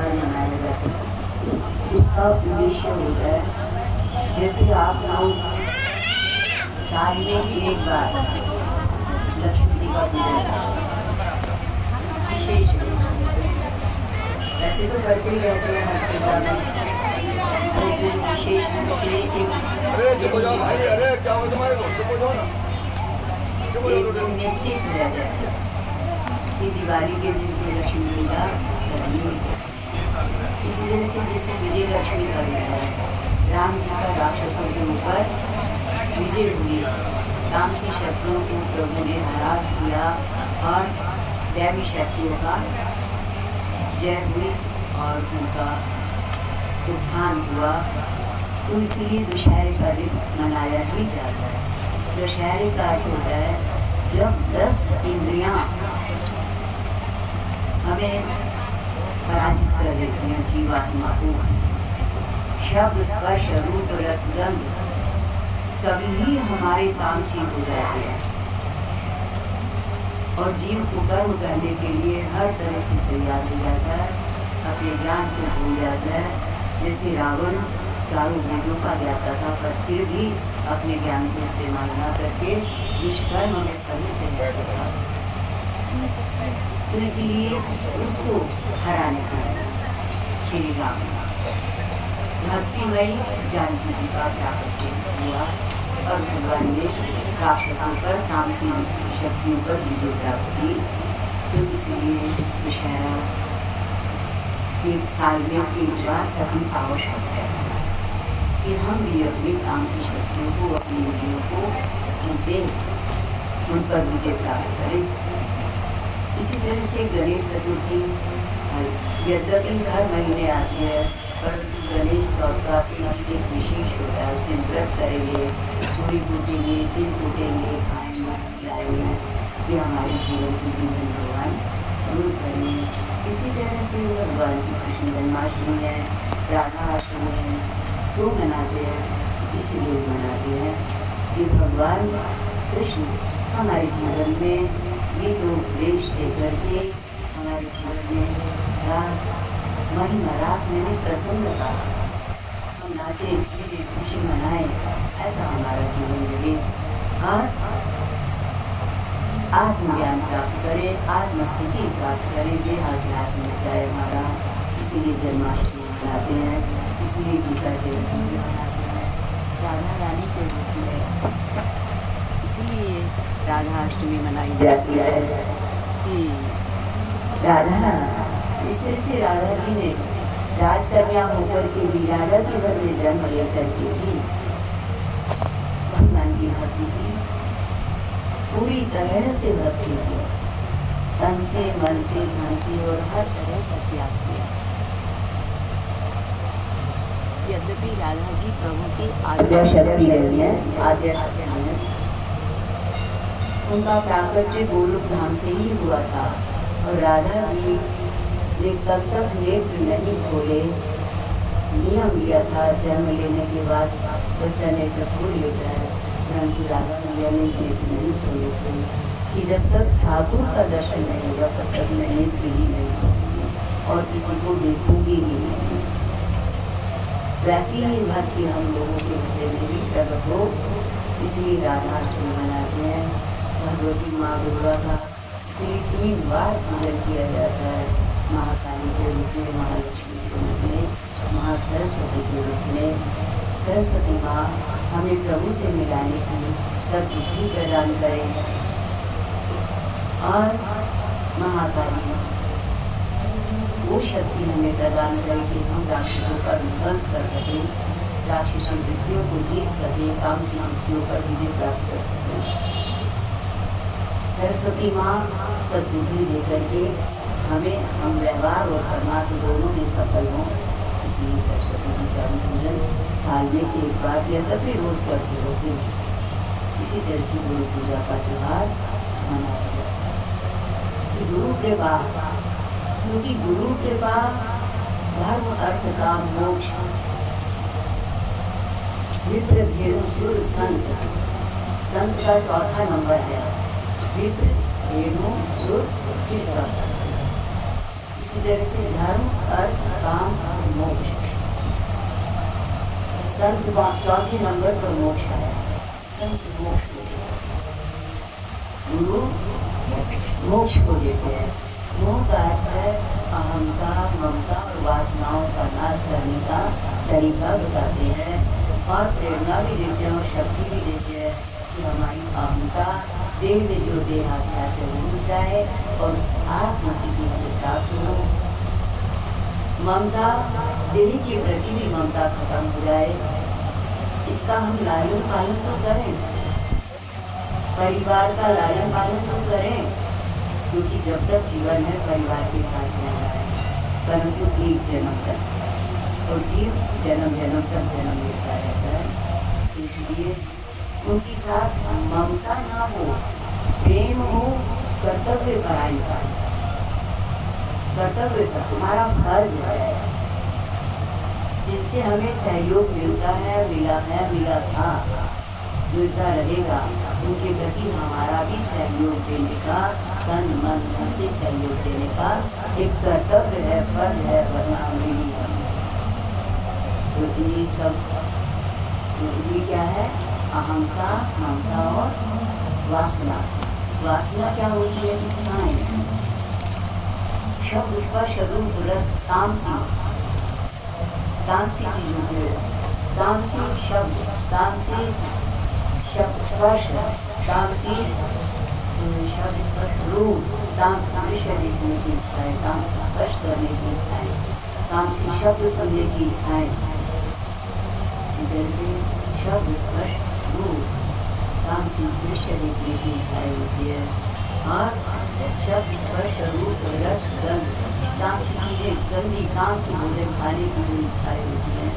त्यौहार मनाया जाता है, उसका उद्देश्य होता है जैसे आप लोग साल में एक बार लक्ष्मी जी का पूजा विशेष रूप से, वैसे तो करते ही रहते हैं हर पूजा में, लेकिन विशेष रूप से एक निश्चित है जैसे कि दिवाली के दिन की लक्ष्मी पूजा करनी है। इसी तरह से जैसे विजय लक्ष्मी का दिन है, राम जी का राक्षसों के ऊपर विजय हुई, तामसी शक्तियों को प्रभु ने हरास किया और दैवी शक्तियों का जय हुई और उनका उत्थान हुआ। तो इसलिए दशहरे का दिन मनाया ही जाता है। दशहरे का अर्थ होता है जब 10 इंद्रियां हमें पराजित कर देती हैं, जीवात्मा को। शब्द, स्पर्श, रूप, रस, गंध सभी हमारे तामसी हो जाते हैं और जीव को कर्म करने के लिए हर तरह से तैयार हो जाता है, अपने ज्ञान को भूल जाता है। जैसे रावण चारों वेदों का ज्ञाता था, पर फिर भी अपने ज्ञान को इस्तेमाल न करके दुष्कर्म में करने तैयार था। तो इसलिए उसको हराने का श्री राम भक्तिमयी जानकी जी का प्राकट्य हुआ और भगवान ने राक्षसों पर, तामसी शक्तियों पर विजय प्राप्त की। तो इसलिए दशहरा एक साल में एक बार अति आवश्यक है कि हम भी अपनी तामसी शक्तियों को, अपनी इंद्रियों को जीते, उन पर विजय प्राप्त करें। इसी तरह से गणेश चतुर्थी यद्यपि हर महीने आती है, परंतु गणेश चौथ का एक विशेष होता है। उस दिन व्रत करेंगे, चूड़ी कूटेंगे, तिल कूटेंगे, खाएंगे, खिलाएंगे, ये हमारे जीवन की जीवन भगवान दूर करेंगे। इसी तरह से भगवान की कृष्ण जन्माष्टमी है, राधा अष्टमी है, तो मनाते हैं। इसीलिए मनाते हैं कि भगवान कृष्ण हमारे जीवन में गीत उपदेश दे करके हमारे जीवन में रास महिमा, रास में प्रसन्नता, हम नाचे, खुशी मनाएं, ऐसा हमारा जीवन मिले और आत्मज्ञान प्राप्त करें, आत्मस्थिति प्राप्त करें, देहाभ्यास मिल जाए हमारा। इसीलिए जन्माष्टमी मनाते हैं, इसलिए गीता जयंती मनाते हैं राधा रानी के रूप में, इसलिए राधा अष्टमी मनाई जाती है कि राधा, जिससे से राधा जी ने राजकन्या होकर के भी राजा के घर में जन्म लेकर के भी भगवान की भक्ति की, पूरी तरह से भक्ति की, तन से, मन से, धन से और हर तरह का त्याग किया। यद्यपि राधा जी प्रभु की आद्य शक्ति रही है, आद्य शक्ति है, उनका प्राकट्य गोलोक धाम से ही हुआ था और राधा जी ने तब तक नेत्र नहीं खोले। नियम लिया था जन्म लेने के बाद बच्चा नेत्र खोल लेता है, परंतु राधा मैया ने नेत्र नहीं खोले थे कि जब तक ठाकुर का दर्शन नहीं होगा तब तक मैं नेत्र ही नहीं खोलूंगी और किसी को देखूंगी ही नहीं। वैसी ही भक्ति हम लोगों के हृदय में भी प्रकट हो, इसलिए राधाष्टमी मनाते हैं। भगवती माँ दुर्गा का श्री 3 बार पूजन किया जाता है, महाकाली के रूप में, महालक्ष्मी के रूप में, महासरस्वती के रूप में। सरस्वती माँ हमें प्रभु से मिलाने की सद्बुद्धि प्रदान करें और महाकाली वो शक्ति हमें प्रदान करे कि हम राक्षसों का विध्वंस कर सकें, राक्षसों वृत्तियों को जीत सकें, तामसी वृत्तियों पर विजय प्राप्त कर सकें। सरस्वती माँ सद्बुद्धि देकर के हमें, हम व्यवहार और परमार्थ दोनों में सफल हों, इसलिए सरस्वती जी का पूजन साल में एक बार या तभी रोज करते होते। इसी तरह से गुरु पूजा का त्योहार मनाया जाता है। गुरु कृपा, क्योंकि गुरु कृपा धर्म, अर्थ, काम, मोक्ष, विप्र, धेनु, सुर, संत, संत का चौथा नंबर है। विप्र, धेनु, सुर, इसी तरह से धर्म, अर्थ, संत चौथे नंबर पर मोक्ष आया। संत मोक्ष को देते हैं, गुरु मोक्ष को देते हैं। मोह का अर्थ है अहंता, ममता और वासनाओं का नाश करने का तरीका बताते हैं और प्रेरणा भी देते हैं और शक्ति भी देते हैं कि हमारी अहंता देह में जो देहाध्यास से उठ जाए और आत्मस्थिति को प्राप्त हो। ममता, देह के प्रति भी ममता खत्म हो जाए। इसका हम लालन पालन तो करें, परिवार का लालन पालन तो करें, क्योंकि जब तक जीवन है परिवार के साथ रहना है, परंतु एक जन्म तक, और जीव जन्म जन्म तक जन्म लेता रहता है। इसलिए उनके साथ ममता ना हो, प्रेम हो, कर्तव्य पराई का, कर्तव्य का तुम्हारा फर्ज है। जिनसे हमें सहयोग मिलता है, मिला था, मिलता रहेगा, उनके प्रति हमारा भी सहयोग देने का, तन मन धन से सहयोग देने का एक कर्तव्य है, फर्ज है, वरना नहीं है। तो ये सब ये क्या है? अहंता, ममता और वासना। वासना क्या होती है? इच्छाएं। शब्द स्पर्श रूप रस तामसी, तामसी चीजों के, तामसी शब्द, तामसी शब्द स्पर्श, तामसी शब्द स्पर्श रूप, तामसी दृश्य देखने की इच्छाएं, तामसी स्पर्श करने की इच्छाएं, तामसी शब्द सुनने की इच्छाएं। इसी तरह से शब्द स्पर्श रूप, तामसी दृश्य देखने की इच्छाएं होती है और शब्द स्पर्श रूप रस गंध, तामसी चीजें गंदी, तामसी भोजन खाने की जो इच्छाएं होती है,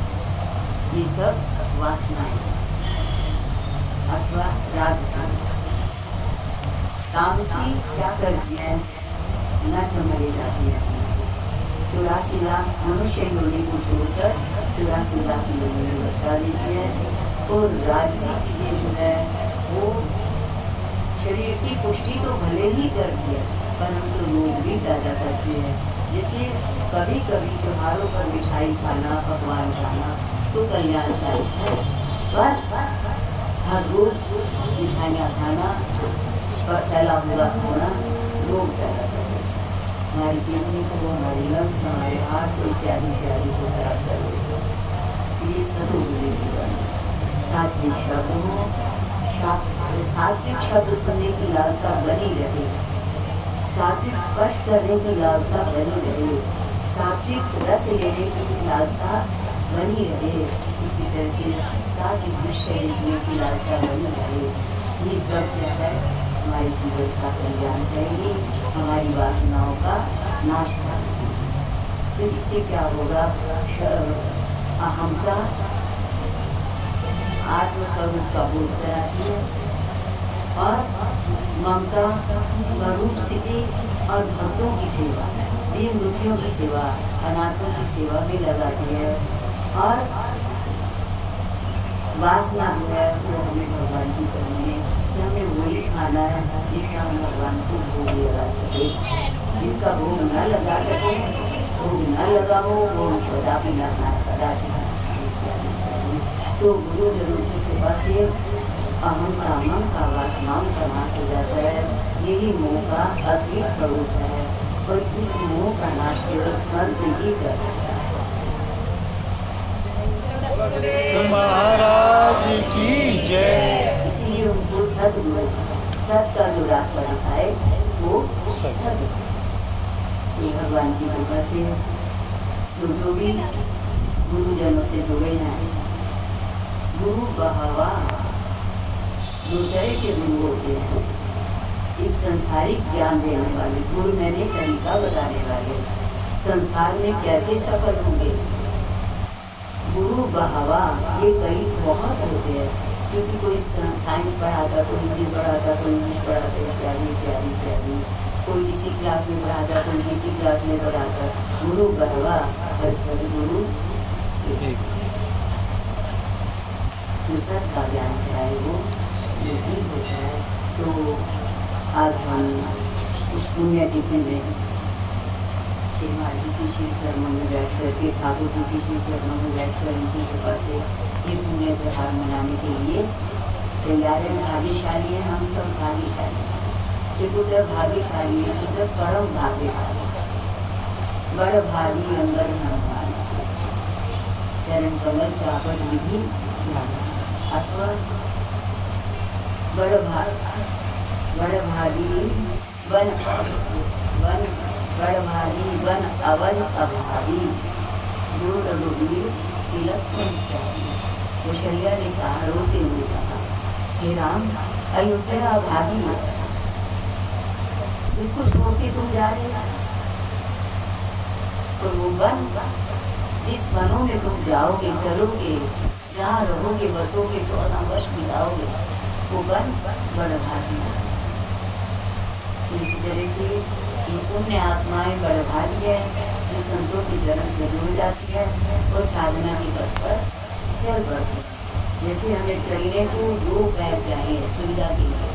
ये सब वासनाएं अथवा राजसी। तामसी क्या करती है? नर्क मरे जाती है। 84 लाख मनुष्य योनि को छोड़कर 84 लाख लोगों में बता देती है। और राजसी चीजें जो है वो शरीर की पुष्टि तो भले ही करती है, परंतु रोग भी पैदा करती है। जैसे कभी कभी त्योहारों पर मिठाई खाना, पकवान खाना तो कल्याणकारी है, पर हर रोज मिठाइयाँ खाना, तला हुआ होना रोग पैदा करता है। हमारी किडनी को, हमारी लंग्स, हमारे हार्ट को इत्यादि को खराब कर देता है। इसलिए सदुपयोग जीवन सात्विक शब्द हो, सात्विक शब्द सुनने की लालसा बनी रहे, सात्विक स्पर्श करने की लालसा बनी रहे, सात्विक रस लेने की लालसा बनी रहे, इसी तरह से सात्विक दृश्य देखने की लालसा बनी रहे। ये सब क्या है? हमारे जीवन का कल्याण करेंगे, हमारी वासनाओं का नाश करेंगे। तो इससे क्या होगा? अहंता आत्मस्वरूप का बोध कराती है और ममता स्वरूप स्थिति और भक्तों की सेवा, दीन दुखियों की सेवा, अनाथों की सेवा भी लगाती है। और वासना जो है वो हमें भगवान की चाहिए कि हमें वही खाना है जिसका हम भगवान को भोग लगा सके। जिसका भोग न लगा सके, भोग न लगा हो, वो कदापि न खाए, कदाचित। तो गुरु जरूर की कृपा से अहंता, ममता, वासनाओं का नाश हो जाता है। यही मोह का असली स्वरूप है और इस मोह का नाश केवल संत ही कर सकता है। महाराज की जय। इसीलिए उनको सदगुरु, सत का जो रास्ता दिखाए वो सदगुरु। ये भगवान की कृपा से जो भी गुरुजनों से जुड़े हैं, गुरु बहावा दो तरह के गुरु होते हैं। एक संसारिक ज्ञान देने वाले गुरु, मैंने तरीका बताने वाले, संसार में कैसे सफल होंगे। गुरु बहावा ये कई बहुत होते हैं, क्योंकि कोई साइंस पढ़ाता, कोई हिंदी पढ़ाता, कोई इंग्लिश पढ़ाता, इत्यादि इत्यादि इत्यादि। कोई किसी क्लास में पढ़ाता, कोई किसी क्लास में पढ़ाता। गुरु बहावा गुरु जो सत का ज्ञान कराए वो यही होता है। तो आज हम उस पुण्य तिथि में हनुमान जी के श्री चरणों में बैठ करके, ठाकुर जी के श्री चरणों में बैठ कर इनकी कृपा से ये पुण्य त्योहार मनाने के लिए तैयार है। भाग्यशाली है, हम सब भाग्यशाली हैं। त्रिपुत्र भाग्यशाली है, पुत्र परम भाग्यशाली, बड़ भागी अंबर हनुमान, चरण कमल चापट विधि अथवा बड़ भागी वन बड़ भागी वन अवन अभावी, जो रघुवीर तिलक कौशल्या ने कहा, रोते हुए कहा, हे राम, अयोध्या अभागी है, जिसको छोड़ के तुम जा रहे, तो वो वन, जिस वनों में तुम जाओगे, चलोगे, जहाँ रहोगे, बसोगे, 14 वर्ष बिताओगे, वो वन बड़ भागी है। इसी तरह से ये पुण्य आत्माएं बड़ भागी है, जो संतों की चरण से जुड़ जाती है और साधना के पथ पर चल पड़ती है। जैसे हमें चलने को 2 पैर चाहिए सुविधा के लिए,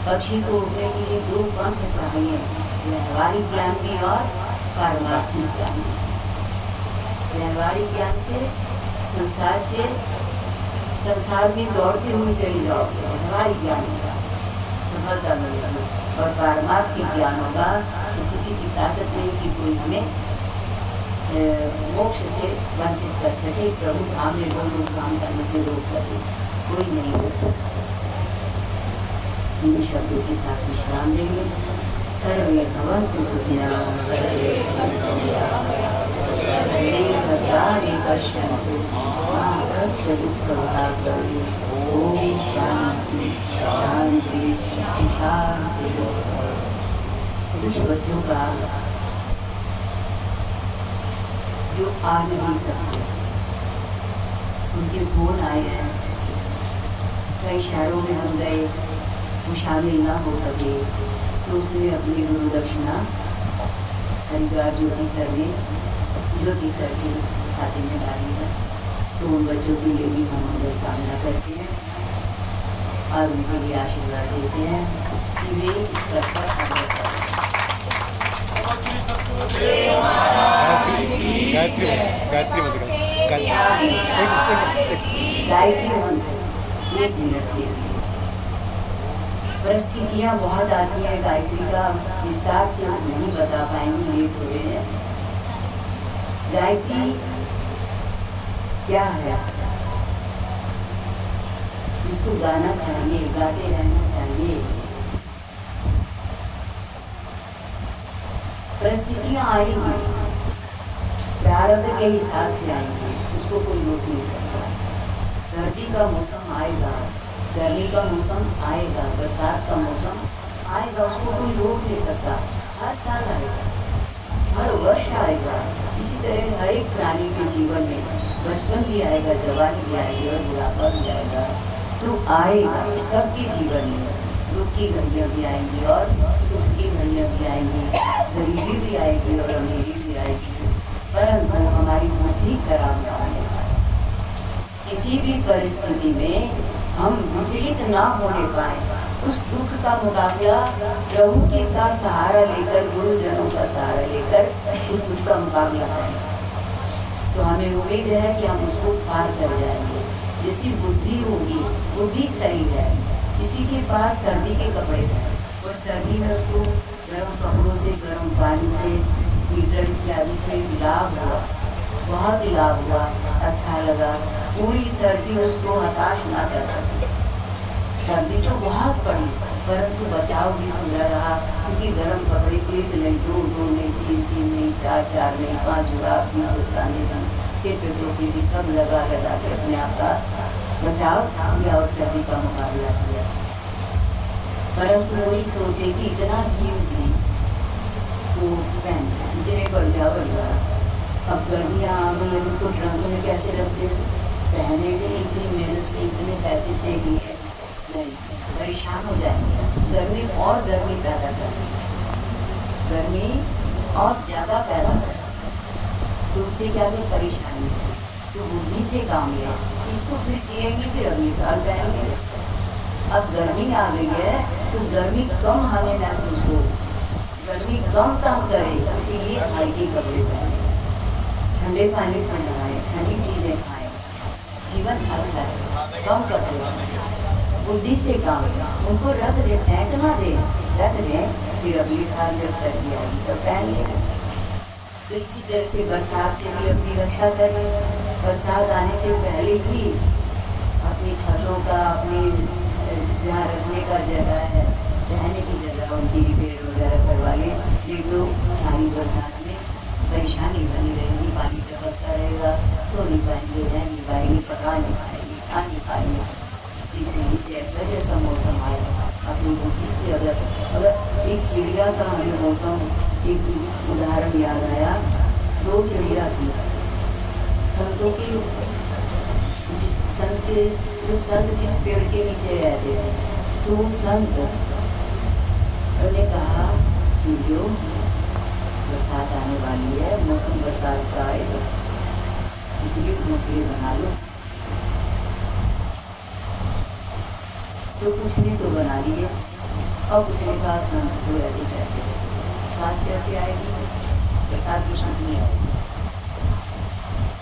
पक्षी को उड़ने के लिए 2 पंख चाहिए, व्यवहारिक ज्ञान की और पारमार्थिक ज्ञान की। व्यवहारिक ज्ञान से संसार में दौड़ते हुए चली जाओगे, व्यवहारिक ज्ञान होगा, सफलता मिलेगी। और पारमार्थिक ज्ञान होगा तो किसी की ताकत नहीं कि कोई हमें मोक्ष से वंचित कर सके, प्रभु धाम में लोग काम करने से रोक सके, कोई नहीं रोक सकता। इन शब्दों के साथ विश्राम लेंगे। सर्वे भवन्तु सुखिनः, सर्वे भद्राणि पश्यन्तु मा कश्चित् दुःखभाग्। ओम शांति शांति शांति। कुछ बच्चों का जो आ नहीं सकते, उनके फोन आए हैं, कई शहरों में हम गए, वो शामिल ना हो सके, तो उसने अपनी गुरु दक्षिणा हरिद्वार ज्योति सर के खाते में डाली है। तो उन बच्चों के लिए भी हम मंगल कामना करते हैं और उनके लिए आशीर्वाद देते हैं कि वे इस पथ पर अग्रसर गायत्री मंत्र 1 मिनट के लिए। परिस्थितियाँ बहुत आती है, गायत्री का विस्तार से नहीं बता पाएंगे, लेट हो रहे हैं। गायत्री क्या है, इसको गाना चाहिए, गाते रहना चाहिए। परिस्थितियां आएंगी, प्रारब्ध के हिसाब से आएंगी, उसको कोई रोक नहीं सकता। सर्दी का मौसम आएगा, गर्मी का मौसम आएगा, बरसात का मौसम आएगा, उसको कोई रोक नहीं सकता। हर साल आएगा, हर वर्ष आएगा। इसी तरह हर एक प्राणी के जीवन में बचपन भी आएगा, जवानी भी आएगी और बुढ़ापा भी आएगा। तो आएगा सबके जीवन में, दुख की घड़ियाँ भी आएंगी और सुख की घड़ियाँ भी आएंगी, गरीबी भी आएगी और अमीरी भी आएगी, परंतु हमारी बुद्धि खराब ना होने पाए। किसी भी परिस्थिति में हम विचलित ना होने पाए, उस दुख का मुकाबला प्रभु के का सहारा लेकर, गुरुजनों का सहारा लेकर उस दुख का मुकाबला करें, तो हमें उम्मीद है कि हम उसको पार कर जाएंगे। जिसकी बुद्धि होगी, बुद्धि सही है, किसी के पास सर्दी के कपड़े हैं और सर्दी में उसको गर्म कपड़ों से, गर्म पानी से, हीटर इत्यादि से लाभ हुआ, बहुत ही लाभ हुआ, अच्छा लगा। पूरी सर्दी उसको हताश ना कर सके। सर्दी तो बहुत पड़ी, परंतु बचाव भी पूरा रहा, क्योंकि गर्म कपड़े 1 नहीं, 2 नहीं, 3 नहीं, 4 नहीं, 5 जुराब भी, दस्ताने भी, सिर पे टोपी भी, सब लगा के अपने आप का बचाव किया और सर्दी का मुकाबला किया। परंतु वही सोचे कि इतना भीड़ थी तो पहन इतने बढ़िया अब गर्मियाँ आ गई, तो ट्रंक में कैसे रखते थे, पहने के लिए इतनी मेहनत से, इतने पैसे से लिए, नहीं, परेशान हो जाएंगे। गर्मी और गर्मी पैदा करें, गर्मी और ज़्यादा पैदा करें, तो उससे क्या भी परेशानी है। तो बुद्धि से काम लिया, इसको फिर जिएंगे, फिर अगले साल पहनेंगे। अब गर्मी आ गई है तो गर्मी कम हमें महसूस हो, गर्मी कम करे, इसीलिए हल्के कपड़े पहने, ठंडे पानी से नहाए, ठंडी चीजें खाएं, जीवन अच्छा है, कम कपड़े, बुद्धि से काम लें, उनको रख दे, फेंकना दे, रख दें, फिर अगली साल जब सर्दी आएगी तो पहन लें। तो इसी तरह से बरसात से भी अपनी रक्षा करें। बरसात आने से पहले ही अपनी छतों का, अपनी जहाँ रखने का जगह है, रहने की जगह, उनकी रिपेयर वगैरह करवा लें। नहीं तो सारी बरसात में परेशानी बनी रहेगी, पानी टपकता रहेगा, सो नहीं पाएंगे, रह नहीं पाएंगे, पका नहीं पाएंगे, खा नहीं पाएंगे। इसलिए जैसा जैसा मौसम आए अपनी बुद्धि से, अगर एक चिड़िया का हमें मौसम, एक उदाहरण याद आया। 2 चिड़िया थी संतों की, संत जिस पेड़ के नीचे रहते थे, तो संत ने कहा, चिड़ियों बरसात आने वाली है, मौसम बरसात का आएगा, इसलिए घोंसले बना लो। तो कुछ ने तो बना लिए, और कुछ ने कहा संत को ऐसे कहते थे, बरसात कैसे आएगी, बरसात बरसात नहीं आएगी,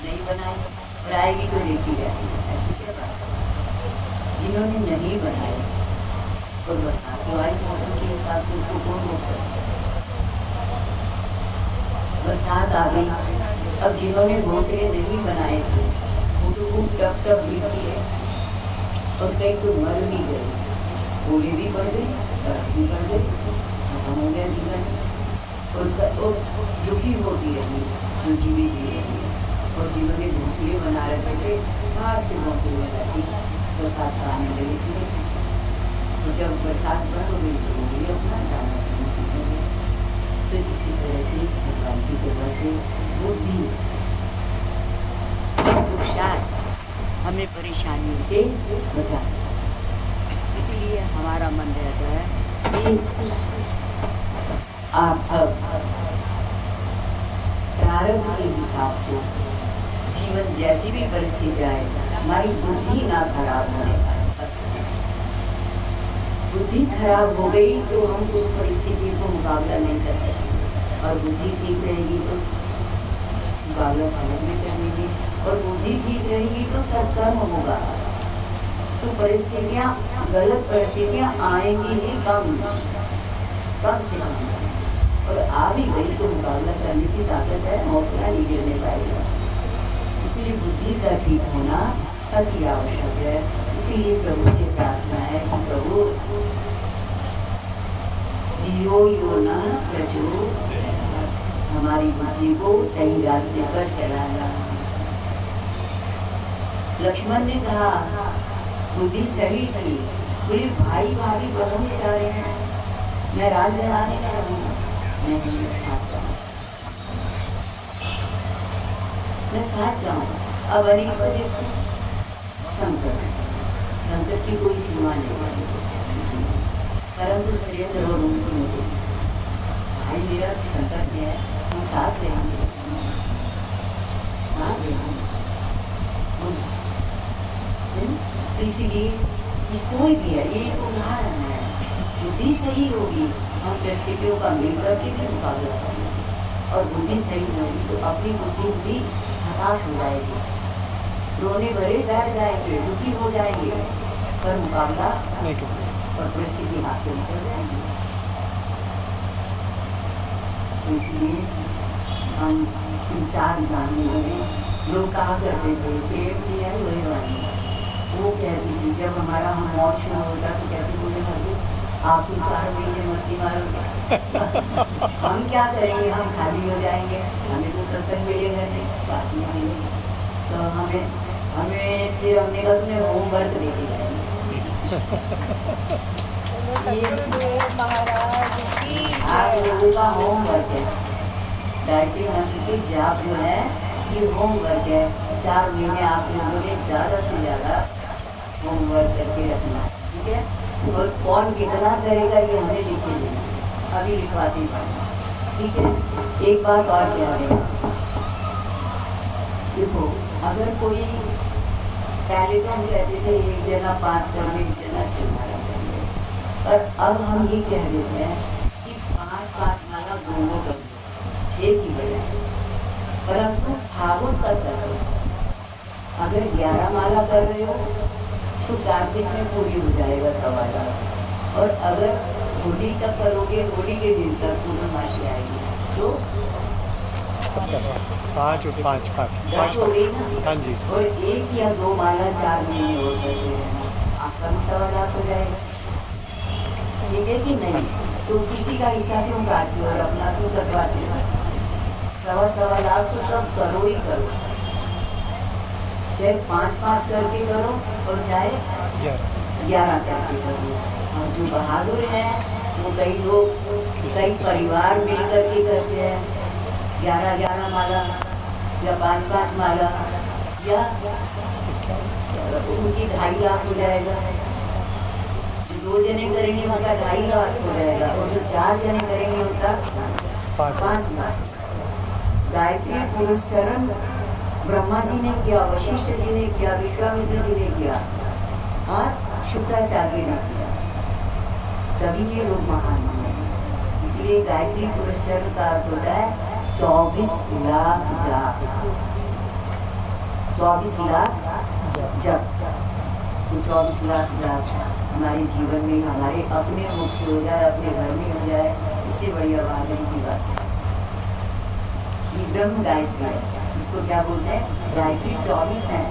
नहीं बनाई, और आएगी तो लेती रहेगी, ऐसी क्या बात है। जिन्होंने नहीं बनाई और बरसात तो आई मौसम के हिसाब से, उसको कौन रोक सकता है। बरसात आ गई, अब जिन्होंने घोंसले नहीं बनाए थे वो तो खूब टप टप गिरती है, और कई तो मर भी गए, ओले भी पड़ गए, बर्फ भी पड़ गई, खत्म हो गया जीवन। और दुखी होती रही, रुचि भी दी रही, और जिन्होंने घोंसले बना रखे थे, बाहर से घोंसले लगाती, बरसात का आने लगी थी। तो जब बरसात बंद हो गई तो वो भी अपना दाना हो गया। तो इसी तरह से भगवान की कृपा से बुद्धि, पुरुषार्थ हमें परेशानियों से बचा सकता है। इसलिए हमारा मन रहता है कि आप सब प्रारब्ध के हिसाब से जीवन जैसी भी परिस्थिति आए, हमारी बुद्धि ना खराब होने पाए। बस बुद्धि खराब हो गई तो हम उस परिस्थिति को मुकाबला नहीं कर सकते, और बुद्धि ठीक रहेगी तो मुकाबला समझ में कर लेंगे, और बुद्धि ठीक रहेगी तो सत्कर्म होगा। तो परिस्थितियाँ, गलत परिस्थितियाँ आएंगी ही कम से कम, और आ भी गई तो मुकाबला करने की ताकत है, हौसला नहीं गिरने पाएगा। इसलिए बुद्धि का ठीक होना अति आवश्यक है। इसीलिए प्रभु से प्रार्थना है कि प्रभु दियो यो न प्रचो, हमारी बुद्धि को सही रास्ते पर चलाना। लक्ष्मण ने कहा बुद्धि सही थी, पूरे भाई भाभी बदलने जा रहे हैं, मैं राज बनाने का हूँ, मैं इनके साथ जाऊँ, मैं साथ जाऊँ। अब अनिल को देखो, संकट की कोई सीमा नहीं, परंतु सुरेंद्र और उनकी मैसेज, भाई मेरा संकट है, हम साथ रहेंगे, साथ रहेंगे। तो इसीलिए कोई भी है, ये उदाहरण है, बुद्धि सही होगी हम परिस्थितियों का मिलकर के भी मुकाबला करेंगे, और बुद्धि सही होगी तो अपनी बुद्धि भी हताश हो जाएगी, रोने भरे बैठ जाएंगे, दुखी हो जाएंगे, पर मुकाबला और परिस्थिति हासिल कर जाएंगे। तो इसलिए हम इन 4 गानों में लोग कहा करते थे प्रेम की है वही वाली, वो कहती थी जब हमारा हम मौत शुरू होता तो कहती बोले भाभी आप 4 महीने मस्ती मारोगे हम क्या करेंगे, हम खाली हो जाएंगे, हमें तो सत्संग मिलेगा नहीं, बात नहीं मिलेगी। तो हमें फिर हमने कहा तुम्हें होमवर्क दे दिया है, आप लोगों का होमवर्क है, गायत्री मंत्र की जाप जो है ये होमवर्क है। 4 महीने आप लोगों ने ज़्यादा से ज़्यादा होमवर्क करके रखना, ठीक है। और कौन कितना करेगा ये हमें लिख के देना, अभी लिखवाते हैं, ठीक है। एक बात और क्या है, देखो अगर कोई पहले तो हम कहते थे 1 जगह 5 करने, 1 जगह 6 माला करने, पर अब हम ये कह देते हैं कि 5 माला दोनों कर 6 की बजाय, परंतु फागुन तक करो। अगर 11 माला कर रहे हो तो कार्तिक में पूरी हो जाएगा 1.25 और अगर होली तक करोगे, होली के दिन तक पूर्णमासी आएगी तो 5 हो गई ना। हाँ जी। और 1 या 2 माला 4 महीने और करते रहना, आपका भी 1.25 हो जाएगा। ठीक है कि नहीं? तो किसी का हिस्सा क्यों काटते हो और अपना क्यों कटवाते हो? 1.25 तो सब करो ही करो, चाहे 5 करके करो और चाहे 11 करके करो। और जो बहादुर हैं वो कई लोग, कई परिवार मिल करके करते हैं 11 माला या 5 माला, या उनकी 2.5 लाख हो जाएगा। जो 2 जने करेंगे उनका 2.5 लाख हो जाएगा और जो 4 जने करेंगे उनका 5 लाख। गायत्री पुरस्चरण ब्रह्मा जी ने किया, वशिष्ठ जी ने किया, विश्वामित्र जी ने किया और शुक्राचार्य ने किया, तभी ये लोग महान हुए। इसलिए गायत्री पुरस्चरण का अर्थ होता है 24 लाख जाप, 24 लाख जप। तो 24 लाख जाप हमारे जीवन में, हमारे अपने मुख से हो जाए, अपने घर में हो जाए, इससे बड़ी आवाज़ की बात है। ये ब्रह्म गायत्री है, इसको क्या बोलते हैं? गायत्री 24 है,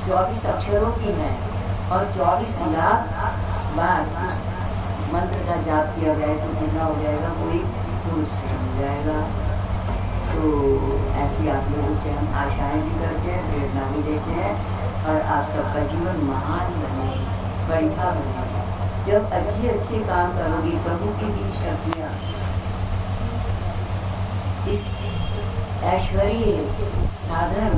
24 अक्षरों की है और 24 लाख बार उस मंत्र का जाप किया जाए तो कितना हो जाएगा? कोई पुरुष हो जाएगा। तो ऐसी आप लोगों से हम आशाएं भी करते हैं, प्रेरणा भी देते हैं और आप सबका जीवन महान बने, बढ़िया बने। जब अच्छे काम करोगी, प्रभु की दी शक्तियाँ, इस ऐश्वर्य, साधन,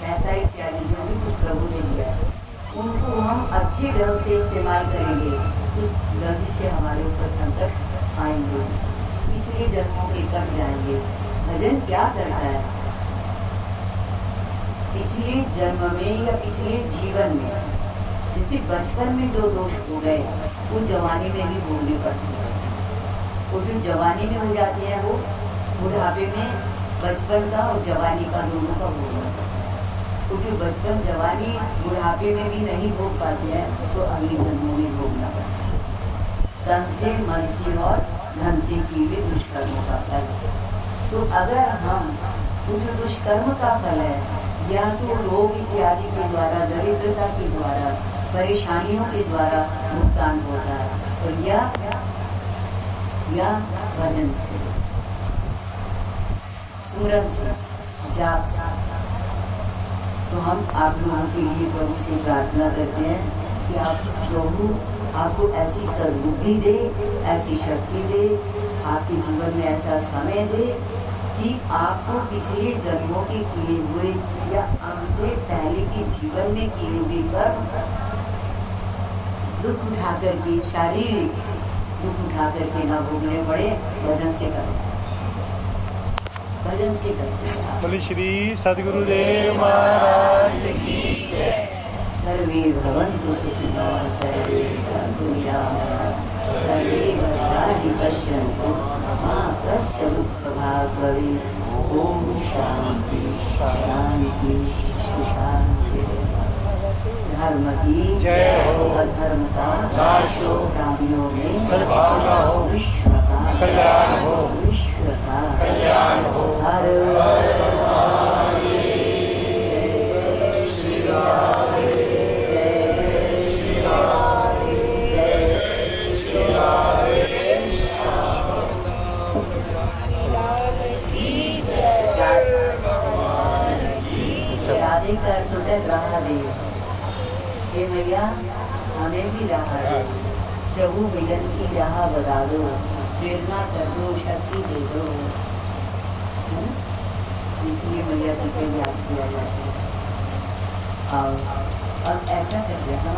पैसा इत्यादि जो भी कुछ प्रभु ने दिया है, उनको हम अच्छे ढंग से इस्तेमाल करेंगे, उस गलती से हमारे ऊपर संकट आएंगे, पिछले जन्मों के कट जाएंगे। भजन क्या करता है? पिछले जन्म में या पिछले जीवन में, जैसे बचपन में जो दोष हो गए वो जवानी में भी भोगने पड़ते हैं। वो जो जवानी में हो जाते हैं वो बुढ़ापे में बचपन का और जवानी का दोनों का भोगना पड़ता है। क्योंकि बचपन, जवानी, बुढ़ापे में भी नहीं भोग पाते हैं तो अगले जन्मों में भोगना पड़ता है। तन से, मन से और धन से किए हुए दुष्कर्मों का फल। तो अगर हम वो जो दुष्कर्म का फल है, या तो रोग इत्यादि के द्वारा, दरिद्रता के द्वारा, परेशानियों के द्वारा भुगतान होता है, और या भजन से, सुमरन से, जाप से। तो हम आप लोगों के लिए प्रभु से प्रार्थना करते हैं कि आप प्रभु आपको ऐसी सद्बुद्धि दे, ऐसी शक्ति दे, आपके जीवन में ऐसा समय दे कि आपको पिछले जन्मों के किए हुए या हमसे पहले के जीवन में किए हुए कर्म दुख उठा करके, शारीरिक दुख उठा करके ना भोगने पड़े। भजन से करें, भजन से करें। बोले श्री सद्गुरुदेव महाराज की जय। सर्वे भवन्तु सुखिनः, सर्वे सन्तु निरामयाः, सर्वे भद्राणि पश्यन्तु मा कश्चित् दुःखभाग् भवेत्। ओम शांति शांति शांति। धर्म की जय हो, अधर्म का नाश हो, प्राणियों में सद्भावना हो, विश्व का कल्याण हो, विश्व का कल्याण हो। हर राह दे, हे मैया हमें भी राह दो, प्रभु मिलन की राह बता दो, प्रेरणा कर दो, शक्ति दे दो। इसलिए मैया जी को याद किया जाता है। और ऐसा करते हैं